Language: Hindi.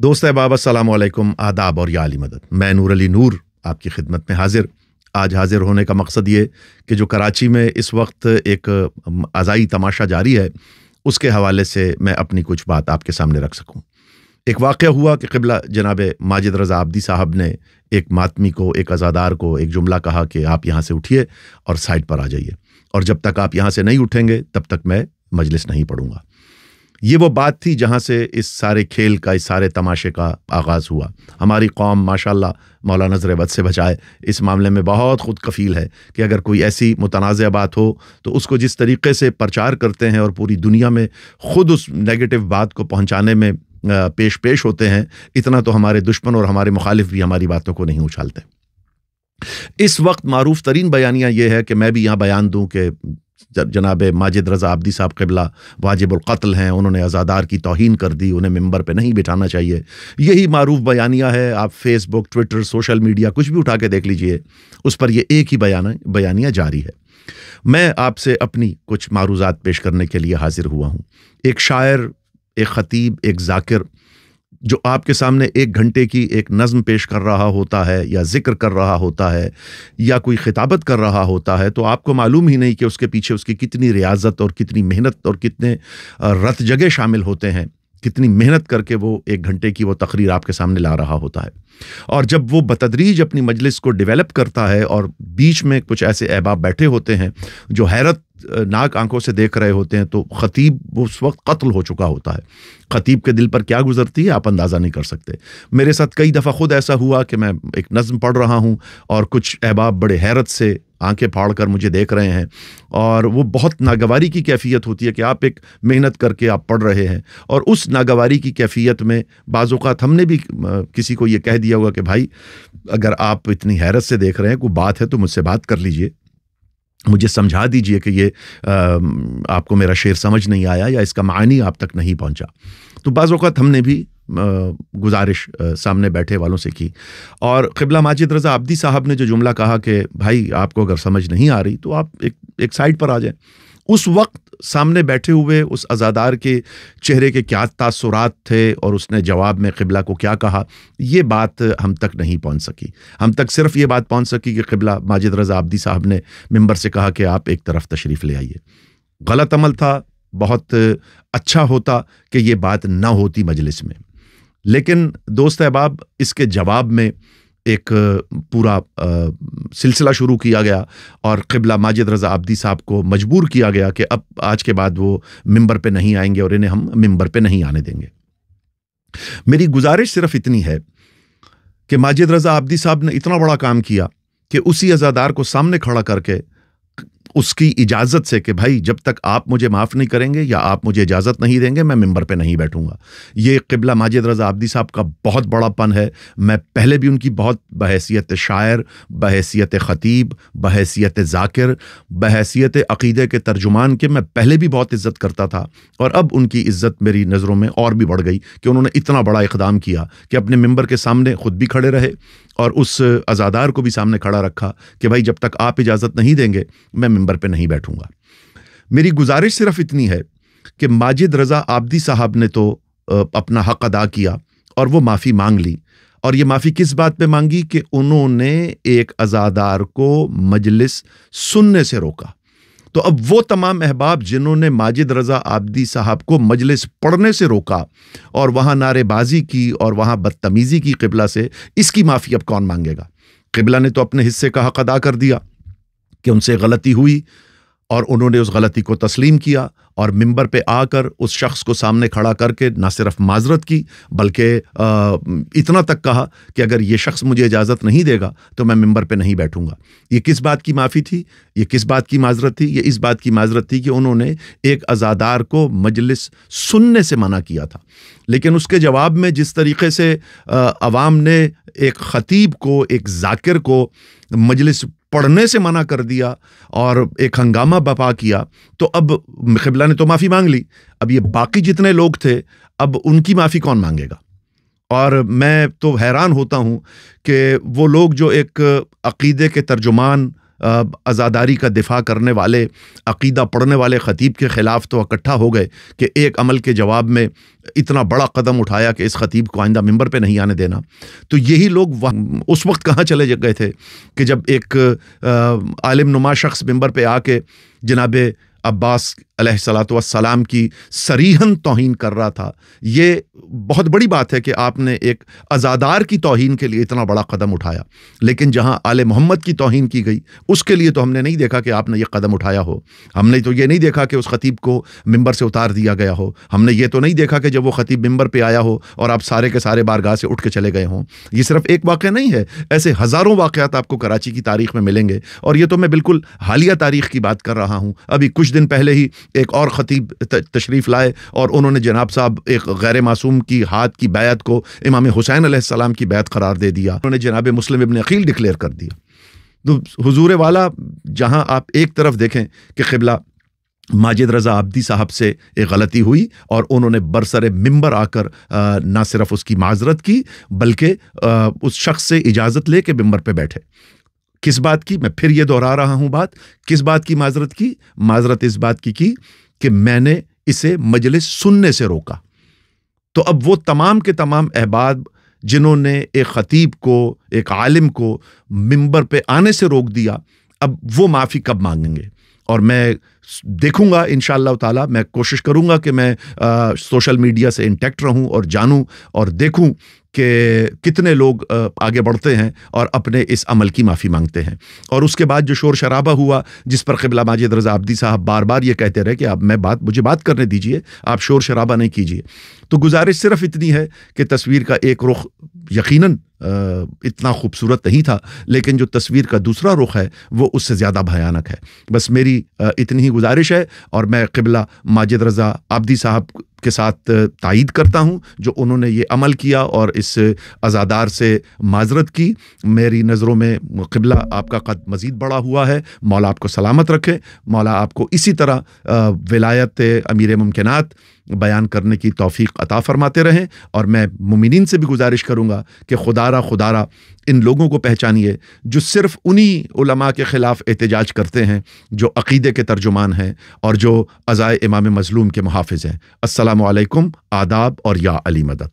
दोस्त अहबाब अस्सलामु अलैकुम, आदाब और या अली मदद। मैं नूर अली नूर आपकी खिदमत में हाजिर। आज हाजिर होने का मकसद ये कि जो कराची में इस वक्त एक अज़ाई तमाशा जारी है, उसके हवाले से मैं अपनी कुछ बात आपके सामने रख सकूं। एक वाक़या हुआ कि क़िबला जनाब माजिद रज़ा आब्दी साहब ने एक मातमी को, एक अज़ादार को एक जुमला कहा कि आप यहाँ से उठिए और साइड पर आ जाइए, और जब तक आप यहाँ से नहीं उठेंगे तब तक मैं मजलिस नहीं पढ़ूंगा। ये वो बात थी जहाँ से इस सारे खेल का, इस सारे तमाशे का आगाज़ हुआ। हमारी कौम माशाल्लाह, मौला नज़र बद से बचाए, इस मामले में बहुत खुद कफ़ील है कि अगर कोई ऐसी मुतनाज़ बात हो तो उसको जिस तरीके से प्रचार करते हैं और पूरी दुनिया में ख़ुद उस नेगेटिव बात को पहुँचाने में पेश होते हैं, इतना तो हमारे दुश्मन और हमारे मुखालिफ भी हमारी बातों को नहीं उछालते। इस वक्त मारूफ तरीन बयानिया ये है कि मैं भी यहाँ बयान दूँ कि जनाब माजिद रज़ा आब्दी साहब क़िबला वाजिबुल क़त्ल हैं, उन्होंने अज़ादार की तौहीन कर दी, उन्हें मिंबर पे नहीं बिठाना चाहिए। यही मारूफ बयानिया है। आप फेसबुक, ट्विटर, सोशल मीडिया कुछ भी उठा के देख लीजिए, उस पर ये एक ही बयानिया जारी है। मैं आपसे अपनी कुछ मारूज़ात पेश करने के लिए हाजिर हुआ हूँ। एक शायर, एक ख़तीब, एक ज़ाकिर जो आपके सामने 1 घंटे की एक नज़्म पेश कर रहा होता है, या ज़िक्र कर रहा होता है, या कोई खिताबत कर रहा होता है, तो आपको मालूम ही नहीं कि उसके पीछे उसकी कितनी रियाज़त और कितनी मेहनत और कितने रत जगह शामिल होते हैं, कितनी मेहनत करके वो 1 घंटे की वो तकरीर आपके सामने ला रहा होता है। और जब वो बतदरीज अपनी मजलिस को डेवलप करता है और बीच में कुछ ऐसे अहबाब बैठे होते हैं जो हैरत नाक आंखों से देख रहे होते हैं, तो ख़तीब उस वक्त कत्ल हो चुका होता है। ख़तीब के दिल पर क्या गुजरती है आप अंदाज़ा नहीं कर सकते। मेरे साथ कई दफ़ा खुद ऐसा हुआ कि मैं एक नज़्म पढ़ रहा हूँ और कुछ अहबाब बड़े हैरत से आंखें फाड़ कर मुझे देख रहे हैं, और वो बहुत नागवारी की कैफियत होती है कि आप एक मेहनत करके आप पढ़ रहे हैं, और उस नागवारी की कैफियत में बाज़ औक़ात हमने भी किसी को ये कह दिया होगा कि भाई अगर आप इतनी हैरत से देख रहे हैं, कोई बात है तो मुझसे बात कर लीजिए, मुझे समझा दीजिए कि ये आपको मेरा शेर समझ नहीं आया या इसका मानी आप तक नहीं पहुंचा। तो बाज़ औक़ात हमने भी गुजारिश सामने बैठे वालों से की, और क़िबला माजिद रज़ा आब्दी साहब ने जो जुमला कहा कि भाई आपको अगर समझ नहीं आ रही तो आप एक साइड पर आ जाएं, उस वक्त सामने बैठे हुए उस अज़ादार के चेहरे के क्या तासुरात थे और उसने जवाब में क़िबला को क्या कहा, ये बात हम तक नहीं पहुंच सकी। हम तक सिर्फ ये बात पहुंच सकी कि क़िबला माजिद रज़ा आब्दी साहब ने मिंबर से कहा कि आप एक तरफ तशरीफ़ ले आइए। गलत अमल था, बहुत अच्छा होता कि ये बात ना होती मजलिस में, लेकिन दोस्त अहबाब इसके जवाब में एक पूरा सिलसिला शुरू किया गया और क़िबला माजिद रज़ा आब्दी साहब को मजबूर किया गया कि अब आज के बाद वो मिंबर पे नहीं आएंगे और इन्हें हम मिंबर पे नहीं आने देंगे। मेरी गुजारिश सिर्फ इतनी है कि माजिद रज़ा आब्दी साहब ने इतना बड़ा काम किया कि उसी अज़ादार को सामने खड़ा करके उसकी इजाज़त से कि भाई जब तक आप मुझे माफ़ नहीं करेंगे या आप मुझे इजाज़त नहीं देंगे, मैं मिंबर पे नहीं बैठूंगा। ये क़िबला माजिद रज़ा आब्दी साहब का बहुत बड़ापन है। मैं पहले भी उनकी बहुत बहैसियत शायर, बहैसियत ख़तीब, बहैसियत ज़ाकिर, बहैसियत अक़ीदे के तर्जुमान के मैं पहले भी बहुत इज़्ज़त करता था, और अब उनकी इज़्ज़त मेरी नज़रों में और भी बढ़ गई कि उन्होंने इतना बड़ा इक़दाम किया कि अपने मिंबर के सामने ख़ुद भी खड़े रहे और उस अज़ादार को भी सामने खड़ा रखा कि भाई जब तक आप इजाज़त नहीं देंगे मैं मिंबर पे नहीं बैठूंगा। मेरी गुजारिश सिर्फ इतनी है कि माजिद रज़ा आब्दी साहब ने तो अपना हक अदा किया और वो माफ़ी मांग ली, और ये माफ़ी किस बात पे मांगी कि उन्होंने एक अज़ादार को मजलिस सुनने से रोका। तो अब वो तमाम अहबाब जिन्होंने माजिद रज़ा आब्दी साहब को मजलिस पढ़ने से रोका और वहाँ नारेबाजी की और वहाँ बदतमीज़ी की क़िबला से, इसकी माफ़ी अब कौन मांगेगा? क़िबला ने तो अपने हिस्से का हक अदा कर दिया कि उनसे गलती हुई और उन्होंने उस गलती को तस्लीम किया और मिंबर पे आकर उस शख्स को सामने खड़ा करके ना सिर्फ माजरत की बल्कि इतना तक कहा कि अगर ये शख्स मुझे इजाज़त नहीं देगा तो मैं मिंबर पे नहीं बैठूंगा। ये किस बात की माफ़ी थी? ये किस बात की माजरत थी? ये इस बात की माजरत थी कि उन्होंने एक अज़ादार को मजलिस सुनने से मना किया था, लेकिन उसके जवाब में जिस तरीके से अवाम ने एक ख़तीब को, एक ज़ाकिर को मजलिस पढ़ने से मना कर दिया और एक हंगामा बपा किया, तो अब क़िबला ने तो माफ़ी मांग ली, अब ये बाकी जितने लोग थे अब उनकी माफ़ी कौन मांगेगा? और मैं तो हैरान होता हूँ कि वो लोग जो एक अक़ीदे के तर्जुमान, आज़ादारी का दिफा करने वाले, अकीदा पढ़ने वाले ख़तीब के ख़िलाफ़ तो इकट्ठा हो गए कि एक अमल के जवाब में इतना बड़ा कदम उठाया कि इस ख़तीब को आइंदा मिंबर पे नहीं आने देना। तो यही लोग उस वक्त कहाँ चले गए थे कि जब एक आलिम नुमा शख्स मिंबर पे आके जनाब अब्बास अलैहिस्सलातु वस्सलाम की सरीहन तौहीन कर रहा था। ये बहुत बड़ी बात है कि आपने एक अज़ादार की तौहीन के लिए इतना बड़ा कदम उठाया, लेकिन जहां आले मोहम्मद की तौहीन की गई उसके लिए तो हमने नहीं देखा कि आपने ये कदम उठाया हो। हमने तो ये नहीं देखा कि उस खतीब को मिंबर से उतार दिया गया हो। हमने ये तो नहीं देखा कि जब वो खतीब मिंबर पे आया हो और आप सारे के सारे बारगाह से उठ के चले गए हों। ये सिर्फ एक वाक़या नहीं है, ऐसे हज़ारों वाक़यात आपको कराची की तारीख़ में मिलेंगे। और ये तो मैं बिल्कुल हालिया तारीख़ की बात कर रहा हूँ। अभी कुछ दिन पहले ही एक और ख़तीब तशरीफ़ लाए और उन्होंने जनाब साहब एक गैर मासूम की हाथ की बैत को इमाम हुसैन अलैहिस्सलाम की बैत करार दे दिया। उन्होंने जनाब मुस्लिम इब्न अकील डिक्लेयर कर दिया। तो हुजूर वाला, जहां आप एक तरफ देखें कि क़िबला माजिद रज़ा आब्दी साहब से एक गलती हुई और उन्होंने बरसरे मिंबर आकर ना सिर्फ उसकी माजरत की बल्कि उस शख्स से इजाज़त ले के मिंबर पे बैठे। किस बात की, मैं फिर ये दोहरा रहा हूं बात, किस बात की माजरत की? माजरत इस बात की कि मैंने इसे मजलिस सुनने से रोका। तो अब वो तमाम के तमाम अहबाब जिन्होंने एक ख़तीब को, एक आलिम को मिंबर पे आने से रोक दिया, अब वो माफ़ी कब मांगेंगे? और मैं देखूंगा इंशाअल्लाह ताला, मैं कोशिश करूंगा कि मैं सोशल मीडिया से इंटैक्ट रहूं और जानूं और देखूं कि कितने लोग आगे बढ़ते हैं और अपने इस अमल की माफ़ी मांगते हैं। और उसके बाद जो शोर शराबा हुआ, जिस पर क़िबला माजिद रज़ा आब्दी साहब बार बार ये कहते रहे कि अब मुझे बात करने दीजिए, आप शोर शराबा नहीं कीजिए। तो गुजारिश सिर्फ इतनी है कि तस्वीर का एक रुख यकीनन इतना खूबसूरत नहीं था, लेकिन जो तस्वीर का दूसरा रुख है वो उससे ज़्यादा भयानक है। बस मेरी इतनी ही गुजारिश है और मैं क़िबला माजिद रज़ा आब्दी साहब के साथ तायीद करता हूँ जो उन्होंने ये अमल किया और इस अज़ादार से माजरत की। मेरी नज़रों में क़िबला आपका कद मज़ीद बड़ा हुआ है। मौला आपको सलामत रखे। मौला आपको इसी तरह विलायत अमीर मुमकिनात बयान करने की तौफीक अता फरमाते रहें। और मैं मुमिनीन से भी गुजारिश करूँगा कि खुदारा इन लोगों को पहचानिए जो सिर्फ उन्हीं उलमा के ख़िलाफ़ एहतजाज करते हैं जो अक़ीदे के तर्जुमान हैं और जो अज़ाए इमाम मज़लूम के मुहाफ़िज़ हैं। अस्सलामु अलैकुम, आदाब और या अली मदद।